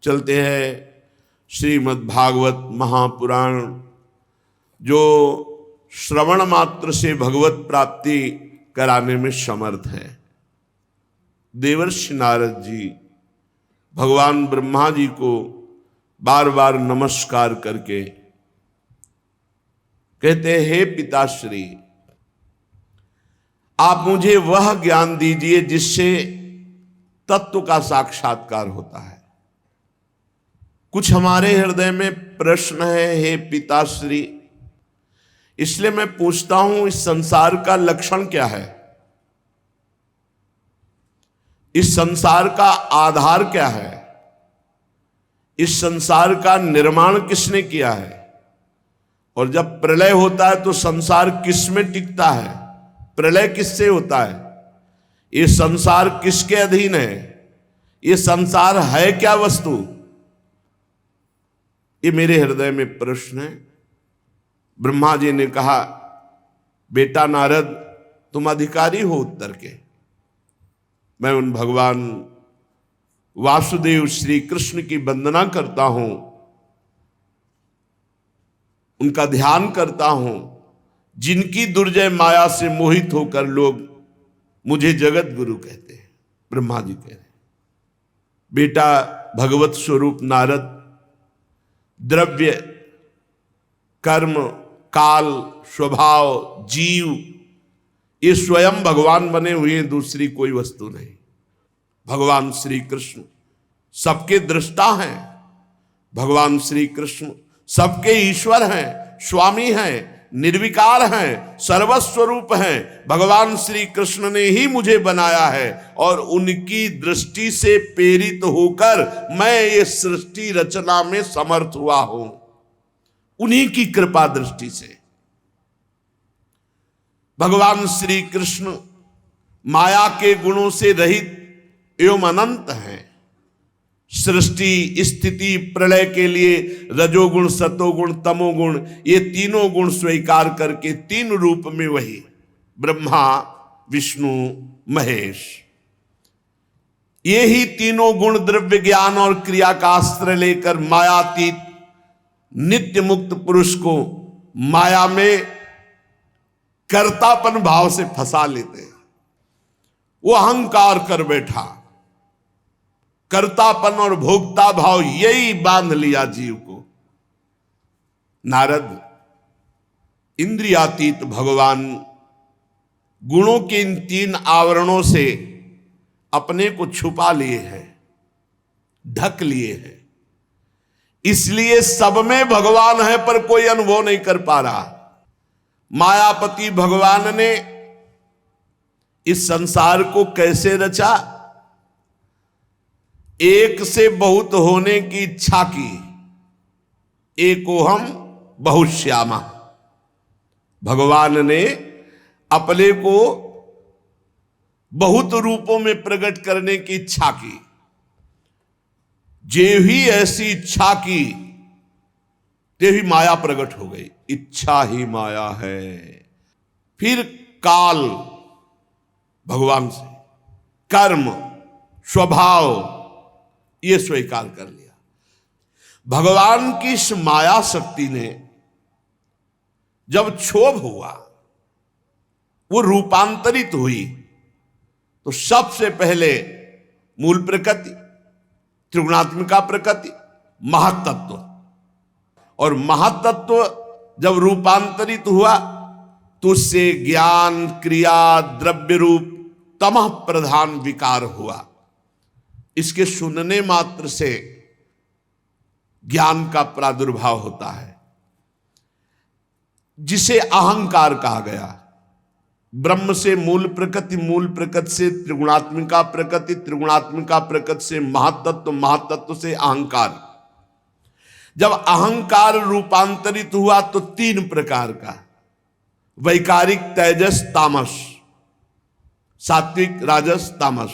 चलते हैं श्रीमद् भागवत महापुराण, जो श्रवण मात्र से भगवत प्राप्ति कराने में समर्थ है। देवर्षि नारद जी भगवान ब्रह्मा जी को बार बार नमस्कार करके कहते हैं, हे पिताश्री, आप मुझे वह ज्ञान दीजिए जिससे तत्व का साक्षात्कार होता है। कुछ हमारे हृदय में प्रश्न है, हे पिताश्री, इसलिए मैं पूछता हूं, इस संसार का लक्षण क्या है? इस संसार का आधार क्या है? इस संसार का निर्माण किसने किया है? और जब प्रलय होता है तो संसार किस में टिकता है? प्रलय किससे होता है? ये संसार किसके अधीन है? ये संसार है क्या वस्तु? ये मेरे हृदय में प्रश्न है। ब्रह्मा जी ने कहा, बेटा नारद, तुम अधिकारी हो उत्तर के। मैं उन भगवान वासुदेव श्री कृष्ण की वंदना करता हूं, उनका ध्यान करता हूं, जिनकी दुर्जय माया से मोहित होकर लोग मुझे जगत गुरु कहते हैं। ब्रह्मा जी कह रहे हैं, बेटा भगवत स्वरूप नारद, द्रव्य, कर्म, काल, स्वभाव, जीव, ये स्वयं भगवान बने हुए हैं, दूसरी कोई वस्तु नहीं। भगवान श्री कृष्ण सबके दृष्टा हैं। भगवान श्री कृष्ण सबके ईश्वर हैं, स्वामी हैं, निर्विकार हैं, सर्वस्वरूप हैं। भगवान श्री कृष्ण ने ही मुझे बनाया है और उनकी दृष्टि से प्रेरित होकर मैं ये सृष्टि रचना में समर्थ हुआ हूं, उन्हीं की कृपा दृष्टि से। भगवान श्री कृष्ण माया के गुणों से रहित एवं अनंत हैं। सृष्टि, स्थिति, प्रलय के लिए रजोगुण, सतोगुण, तमोगुण, ये तीनों गुण स्वीकार करके तीन रूप में वही ब्रह्मा, विष्णु, महेश, ये ही तीनों गुण द्रव्य, ज्ञान और क्रिया का अस्त्र लेकर मायातीत नित्य मुक्त पुरुष को माया में कर्तापन भाव से फंसा लेते हैं। वो अहंकार कर बैठा, कर्तापन और भोक्ता भाव यही बांध लिया जीव को। नारद, इंद्रियातीत भगवान गुणों के इन तीन आवरणों से अपने को छुपा लिए हैं, ढक लिए हैं, इसलिए सब में भगवान है पर कोई अनुभव नहीं कर पा रहा। मायापति भगवान ने इस संसार को कैसे रचा? एक से बहुत होने की इच्छा की, एकोहम बहुश्यामा। भगवान ने अपने को बहुत रूपों में प्रकट करने की इच्छा की। जे ही ऐसी इच्छा की, ते ही माया प्रकट हो गई। इच्छा ही माया है। फिर काल भगवान से, कर्म, स्वभाव, ये स्वीकार कर लिया। भगवान की इस माया शक्ति ने जब क्षोभ हुआ, वो रूपांतरित हुई, तो सबसे पहले मूल प्रकृति, त्रिगुणात्मिका प्रकृति, महातत्व, और महातत्व जब रूपांतरित हुआ तो उससे ज्ञान, क्रिया, द्रव्य रूप तमः प्रधान विकार हुआ। इसके सुनने मात्र से ज्ञान का प्रादुर्भाव होता है, जिसे अहंकार कहा गया। ब्रह्म से मूल प्रकृति, मूल प्रकृति से त्रिगुणात्मिका प्रकृति, त्रिगुणात्मिका प्रकृति से महातत्व, महातत्व से अहंकार। जब अहंकार रूपांतरित हुआ तो तीन प्रकार का, वैकारिक, तेजस, तामस, सात्विक, राजस, तामस।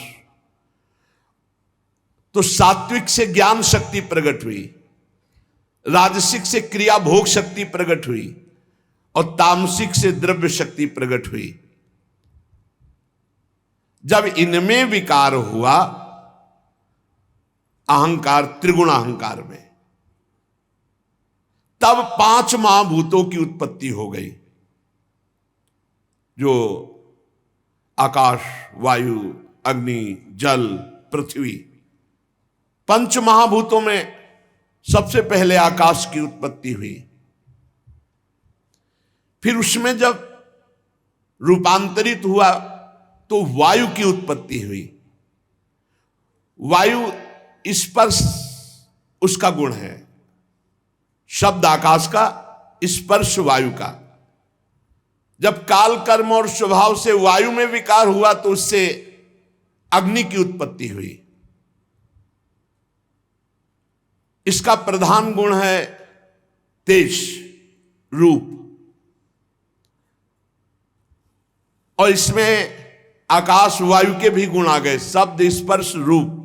तो सात्विक से ज्ञान शक्ति प्रकट हुई, राजसिक से क्रिया भोग शक्ति प्रकट हुई, और तामसिक से द्रव्य शक्ति प्रकट हुई। जब इनमें विकार हुआ अहंकार, त्रिगुण अहंकार में। तब 5 महाभूतों की उत्पत्ति हो गई, जो आकाश, वायु, अग्नि, जल, पृथ्वी। पंच महाभूतों में सबसे पहले आकाश की उत्पत्ति हुई। फिर उसमें जब रूपांतरित हुआ तो वायु की उत्पत्ति हुई। वायु स्पर्श उसका गुण है, शब्द आकाश का, स्पर्श वायु का। जब काल, कर्म और स्वभाव से वायु में विकार हुआ तो उससे अग्नि की उत्पत्ति हुई। इसका प्रधान गुण है तेज, रूप, और इसमें आकाश वायु के भी गुण आ गए, शब्द, स्पर्श, रूप।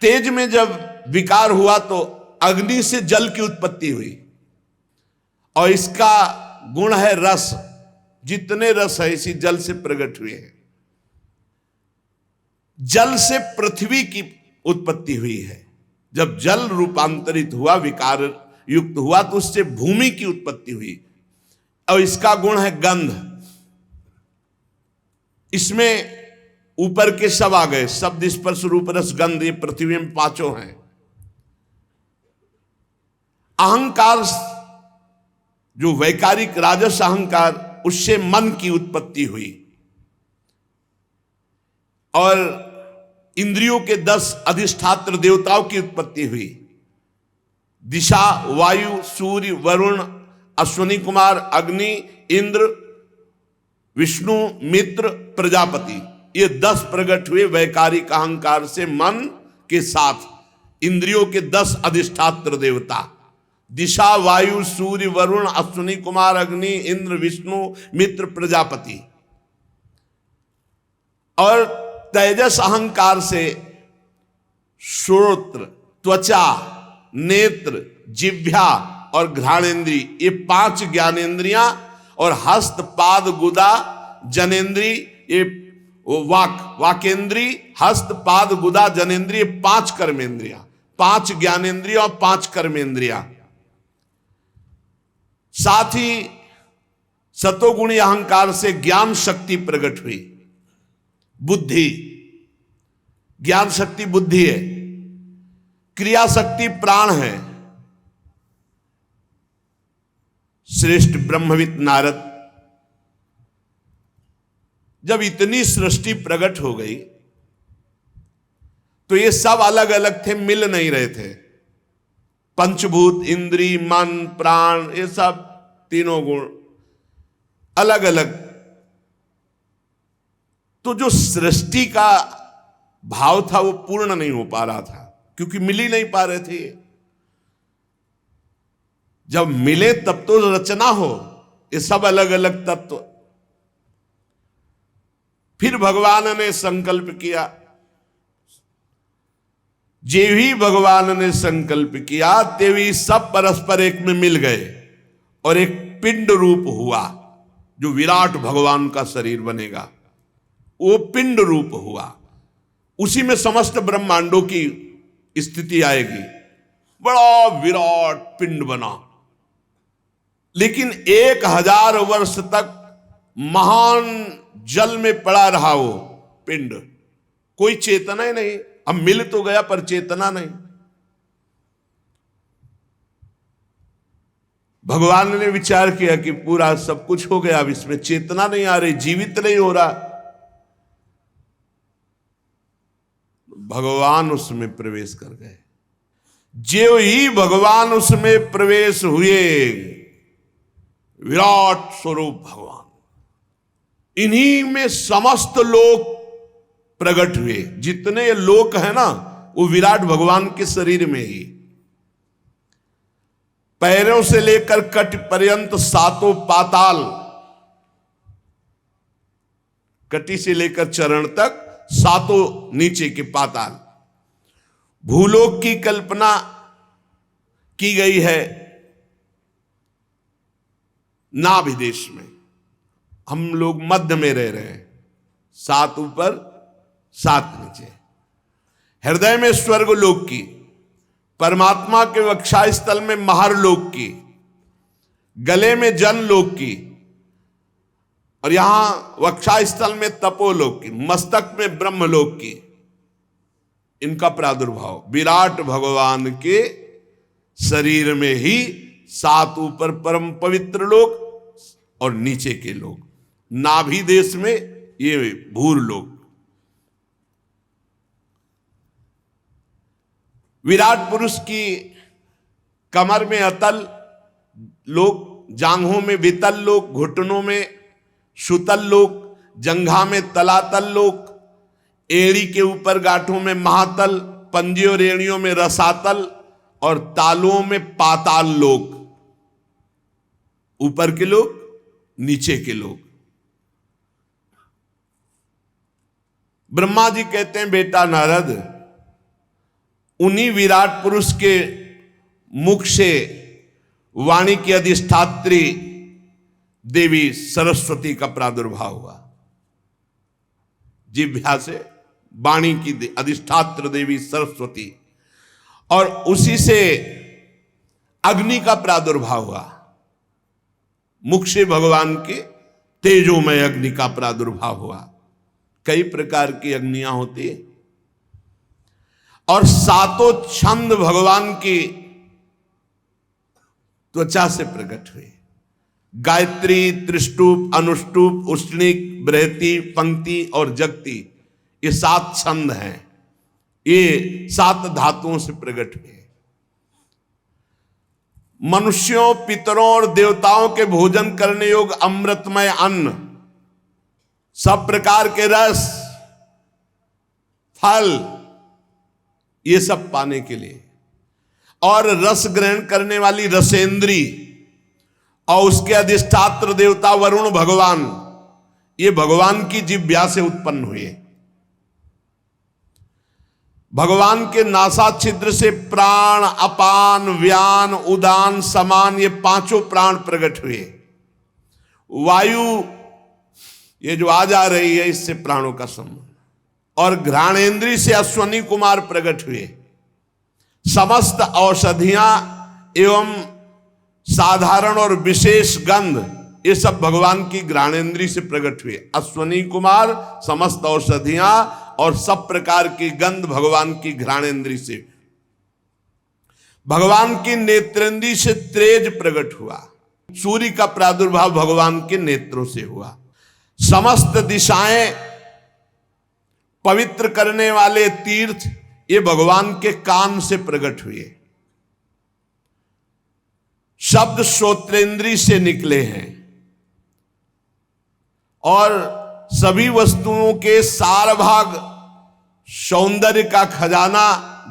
तेज में जब विकार हुआ तो अग्नि से जल की उत्पत्ति हुई, और इसका गुण है रस। जितने रस है इसी जल से प्रकट हुए हैं। जल से पृथ्वी की उत्पत्ति हुई है। जब जल रूपांतरित हुआ, विकार युक्त हुआ, तो उससे भूमि की उत्पत्ति हुई, और इसका गुण है गंध। इसमें ऊपर के सब आ गए, शब्द, स्पर्श, रूप, रस, गंध। ये पृथ्वी में 5 हैं। अहंकार, जो वैकारिक राजस अहंकार, उससे मन की उत्पत्ति हुई, और इंद्रियों के 10 अधिष्ठात्र देवताओं की उत्पत्ति हुई। दिशा, वायु, सूर्य, वरुण, अश्विनी कुमार, अग्नि, इंद्र, विष्णु, मित्र, प्रजापति। ये 10 प्रकट हुए वैकारिक अहंकार से मन के साथ। इंद्रियों के 10 अधिष्ठात्र देवता, दिशा, वायु, सूर्य, वरुण, अश्विनी कुमार, अग्नि, इंद्र, विष्णु, मित्र, प्रजापति। और तेजस अहंकार से श्रोत्र, त्वचा, नेत्र, जिह्वा और घ्राणेन्द्री, ये 5 ज्ञानेन्द्रियां, और हस्त, पाद, गुदा, जनेन्द्री, ये वाकेंद्री, हस्त, पाद, गुदा, जनेन्द्री, ये 5 कर्मेंद्रियां, 5 ज्ञानेन्द्रियां और 5 कर्मेंद्रियां। साथ ही सतोगुणी अहंकार से ज्ञान शक्ति प्रकट हुई। बुद्धि, ज्ञान शक्ति बुद्धि है, क्रिया शक्ति प्राण है। श्रेष्ठ ब्रह्मविद नारद, जब इतनी सृष्टि प्रकट हो गई तो ये सब अलग अलग थे, मिल नहीं रहे थे। पंचभूत, इंद्री, मन, प्राण, ये सब तीनों गुण अलग अलग। तो जो सृष्टि का भाव था वो पूर्ण नहीं हो पा रहा था, क्योंकि मिल ही नहीं पा रहे थे। जब मिले तब तो रचना हो, ये सब अलग अलग तत्व। फिर भगवान ने संकल्प किया, जे भी भगवान ने संकल्प किया तेवी सब परस्पर एक में मिल गए, और एक पिंड रूप हुआ, जो विराट भगवान का शरीर बनेगा। वो पिंड रूप हुआ, उसी में समस्त ब्रह्मांडों की स्थिति आएगी। बड़ा विराट पिंड बना, लेकिन 1000 वर्ष तक महान जल में पड़ा रहा वो पिंड। कोई चेतना ही नहीं। अब मिल तो गया पर चेतना नहीं। भगवान ने विचार किया कि पूरा सब कुछ हो गया, अब इसमें चेतना नहीं आ रही, जीवित नहीं हो रहा। भगवान उसमें प्रवेश कर गए। जो ही भगवान उसमें प्रवेश हुए, विराट स्वरूप भगवान, इन्हीं में समस्त लोक प्रकट हुए। जितने लोक है ना, वो विराट भगवान के शरीर में ही। पैरों से लेकर कट पर्यंत 7 पाताल, कटी से लेकर चरण तक 7 नीचे के पाताल। भूलोक की कल्पना की गई है नाभि देश में। हम लोग मध्य में रह रहे हैं, 7 ऊपर 7 नीचे। हृदय में स्वर्ग लोक की, परमात्मा के वक्षा स्थल में महर लोक की, गले में जन लोक की, और यहां वक्षा स्थल में तपोलोक की, मस्तक में ब्रह्मलोक की, इनका प्रादुर्भाव। विराट भगवान के शरीर में ही 7 ऊपर परम पवित्र लोक और नीचे के लोक, नाभि देश में ये भूर लोक। विराट पुरुष की कमर में अतल लोक, जांघों में वितल लोक, घुटनों में सुतल लोक, जंघा में तलातल लोक, एड़ी के ऊपर गांठों में महातल, पंजे और एड़ियों में रसातल और तालुओं में पाताल लोक। ऊपर के लोक, नीचे के लोक। ब्रह्मा जी कहते हैं, बेटा नारद, उन्हीं विराट पुरुष के मुख से वाणी की अधिष्ठात्री देवी सरस्वती का प्रादुर्भाव हुआ। जिह्वा से वाणी की अधिष्ठात्र देवी सरस्वती, और उसी से अग्नि का प्रादुर्भाव हुआ। मुख से भगवान के तेजोमय अग्नि का प्रादुर्भाव हुआ। कई प्रकार की अग्नियां होती है, और 7 छंद भगवान की त्वचा से प्रकट हुए। गायत्री, त्रिष्टुप, अनुष्टुप, उष्णिक, बृहति, पंक्ति और जगति, ये 7 छंद हैं। ये 7 धातुओं से प्रकट हुए। मनुष्यों, पितरों और देवताओं के भोजन करने योग्य अमृतमय अन्न, सब प्रकार के रस, फल, ये सब पाने के लिए, और रस ग्रहण करने वाली रसेंद्री और उसके अधिष्ठात्र देवता वरुण भगवान, ये भगवान की जिह्वा से उत्पन्न हुए। भगवान के नासा छिद्र से प्राण, अपान, व्यान, उदान, समान, ये 5 प्राण प्रकट हुए। वायु ये जो आ जा रही है, इससे प्राणों का संबंध। और घ्राणेन्द्री से अश्वनी कुमार प्रकट हुए। समस्त औषधियां एवं साधारण और विशेष गंध, ये सब भगवान की घ्राणेन्द्री से प्रकट हुए। अश्वनी कुमार, समस्त औषधियां और सब प्रकार की गंध भगवान की घ्राणेन्द्री से। भगवान की नेत्रेंद्री से तेज प्रकट हुआ। सूर्य का प्रादुर्भाव भगवान के नेत्रों से हुआ। समस्त दिशाएं पवित्र करने वाले तीर्थ, ये भगवान के कान से प्रकट हुए। शब्द श्रोत्रेंद्री से निकले हैं, और सभी वस्तुओं के सार भाग सौंदर्य का खजाना,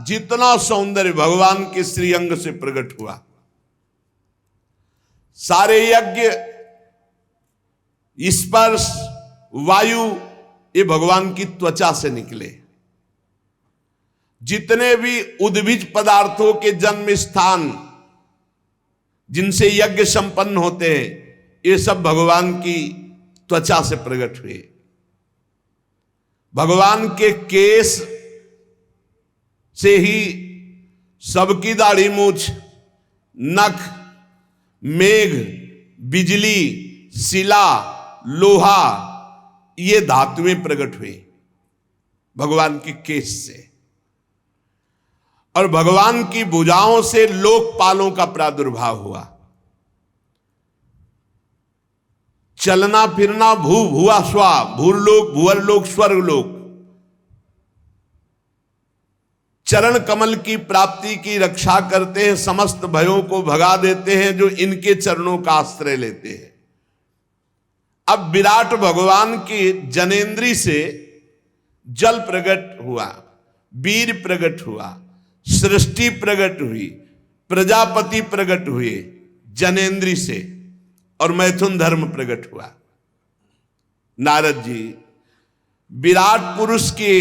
जितना सौंदर्य भगवान के श्रीअंग से प्रकट हुआ। सारे यज्ञ, स्पर्श, वायु, ये भगवान की त्वचा से निकले। जितने भी उद्भिज पदार्थों के जन्म स्थान, जिनसे यज्ञ संपन्न होते हैं, ये सब भगवान की त्वचा से प्रकट हुए। भगवान के केश से ही सबकी दाढ़ी मूछ, नख, मेघ, बिजली, शिला, लोहा, ये धातुएं प्रकट हुई भगवान के केश से। और भगवान की भुजाओं से लोकपालों का प्रादुर्भाव हुआ। चलना फिरना, भू भुआ स्वा, भूरलोक, भुवरलोक, स्वर्गलोक। चरण कमल की प्राप्ति की रक्षा करते हैं, समस्त भयों को भगा देते हैं जो इनके चरणों का आश्रय लेते हैं। अब विराट भगवान की जनेन्द्री से जल प्रकट हुआ, वीर प्रकट हुआ, सृष्टि प्रकट हुई, प्रजापति प्रकट हुए जनेन्द्री से, और मैथुन धर्म प्रकट हुआ। नारद जी विराट पुरुष के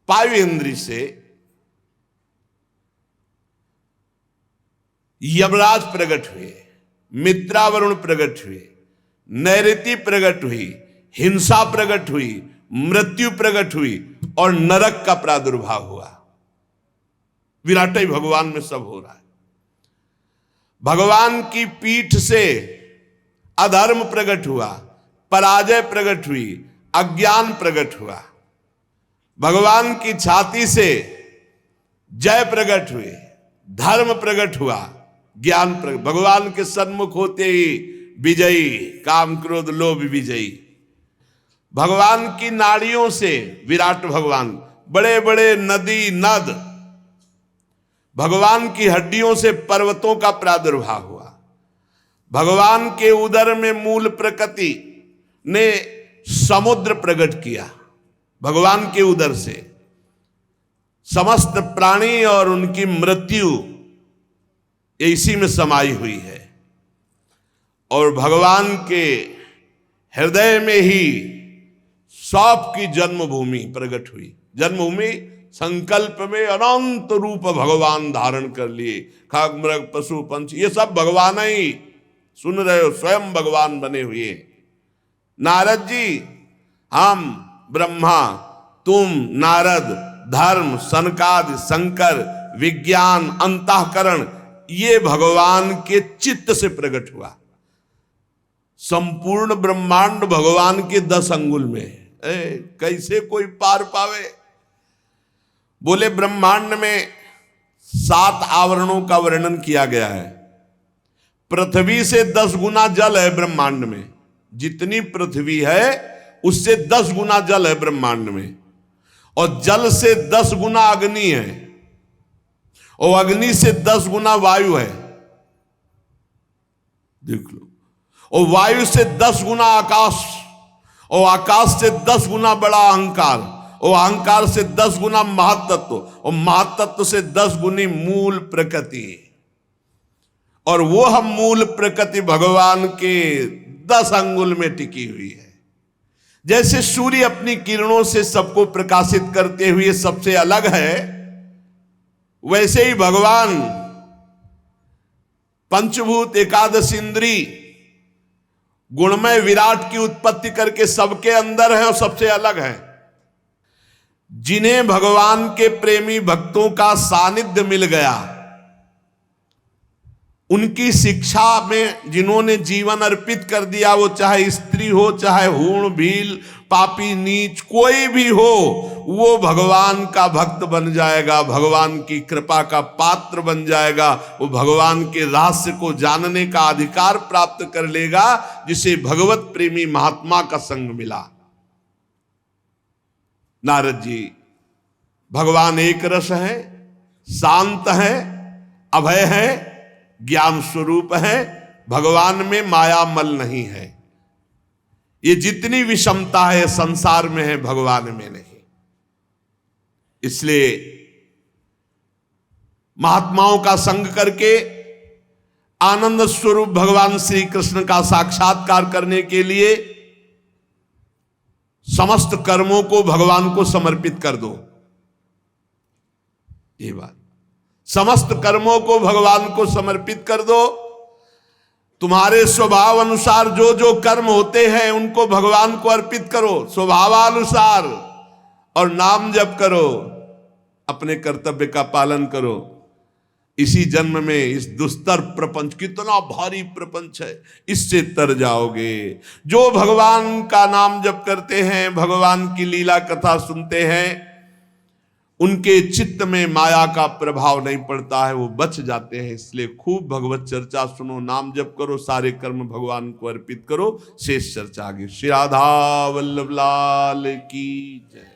वायु इंद्री से यमराज प्रकट हुए, मित्रावरुण प्रकट हुए, नैऋति प्रकट हुई, हिंसा प्रकट हुई, मृत्यु प्रकट हुई, और नरक का प्रादुर्भाव हुआ। विराट ही भगवान में सब हो रहा है। भगवान की पीठ से अधर्म प्रकट हुआ, पराजय प्रकट हुई, अज्ञान प्रकट हुआ। भगवान की छाती से जय प्रकट हुई, धर्म प्रकट हुआ, ज्ञान प्रकट। भगवान के सन्मुख होते ही विजयी, काम क्रोध लोभ विजयी। भगवान की नाड़ियों से, विराट भगवान, बड़े बड़े नदी नद, भगवान की हड्डियों से पर्वतों का प्रादुर्भाव हुआ। भगवान के उदर में मूल प्रकृति ने समुद्र प्रकट किया। भगवान के उदर से समस्त प्राणी और उनकी मृत्यु इसी में समाई हुई है। और भगवान के हृदय में ही सौंप की जन्मभूमि प्रकट हुई। जन्मभूमि संकल्प में अनंत रूप भगवान धारण कर लिए। खाक मृग पशु पंछी ये सब भगवान ही, सुन रहे हो, स्वयं भगवान बने हुए। नारद जी, हम ब्रह्मा, तुम नारद, धर्म, सनकादि, शंकर, विज्ञान, अंतःकरण, ये भगवान के चित्त से प्रकट हुआ। संपूर्ण ब्रह्मांड भगवान के 10 अंगुल में है। कैसे कोई पार पावे? बोले ब्रह्मांड में 7 आवरणों का वर्णन किया गया है। पृथ्वी से 10 गुना जल है ब्रह्मांड में। जितनी पृथ्वी है उससे 10 गुना जल है ब्रह्मांड में। और जल से 10 गुना अग्नि है, और अग्नि से 10 गुना वायु है। देख लो। और वायु से 10 गुना आकाश, और आकाश से 10 गुना बड़ा अहंकार, और अहंकार से 10 गुना महातत्व, और महातत्व से 10 गुनी मूल प्रकृति। और वो हम मूल प्रकृति भगवान के 10 अंगुल में टिकी हुई है। जैसे सूर्य अपनी किरणों से सबको प्रकाशित करते हुए सबसे अलग है, वैसे ही भगवान पंचभूत एकादश इंद्री गुणमय विराट की उत्पत्ति करके सबके अंदर है और सबसे अलग है। जिन्हें भगवान के प्रेमी भक्तों का सानिध्य मिल गया, उनकी शिक्षा में जिन्होंने जीवन अर्पित कर दिया, वो चाहे स्त्री हो, चाहे हूण भील, पापी नीच, कोई भी हो, वो भगवान का भक्त बन जाएगा, भगवान की कृपा का पात्र बन जाएगा। वो भगवान के रहस्य को जानने का अधिकार प्राप्त कर लेगा, जिसे भगवत प्रेमी महात्मा का संग मिला। नारद जी, भगवान एक रस है, शांत है, अभय है, ज्ञान स्वरूप है। भगवान में माया मल नहीं है। ये जितनी विषमता है संसार में है, भगवान में नहीं। इसलिए महात्माओं का संग करके आनंद स्वरूप भगवान श्री कृष्ण का साक्षात्कार करने के लिए समस्त कर्मों को भगवान को समर्पित कर दो। ये बात, समस्त कर्मों को भगवान को समर्पित कर दो। तुम्हारे स्वभाव अनुसार जो जो कर्म होते हैं उनको भगवान को अर्पित करो स्वभावानुसार, और नाम जप करो, अपने कर्तव्य का पालन करो। इसी जन्म में इस दुस्तर प्रपंच, कितना भारी प्रपंच है, इससे तर जाओगे। जो भगवान का नाम जप करते हैं, भगवान की लीला कथा सुनते हैं, उनके चित्त में माया का प्रभाव नहीं पड़ता है, वो बच जाते हैं। इसलिए खूब भगवत चर्चा सुनो, नाम जप करो, सारे कर्म भगवान को अर्पित करो। शेष चर्चा आगे। श्री राधा वल्लभ लाल की जय।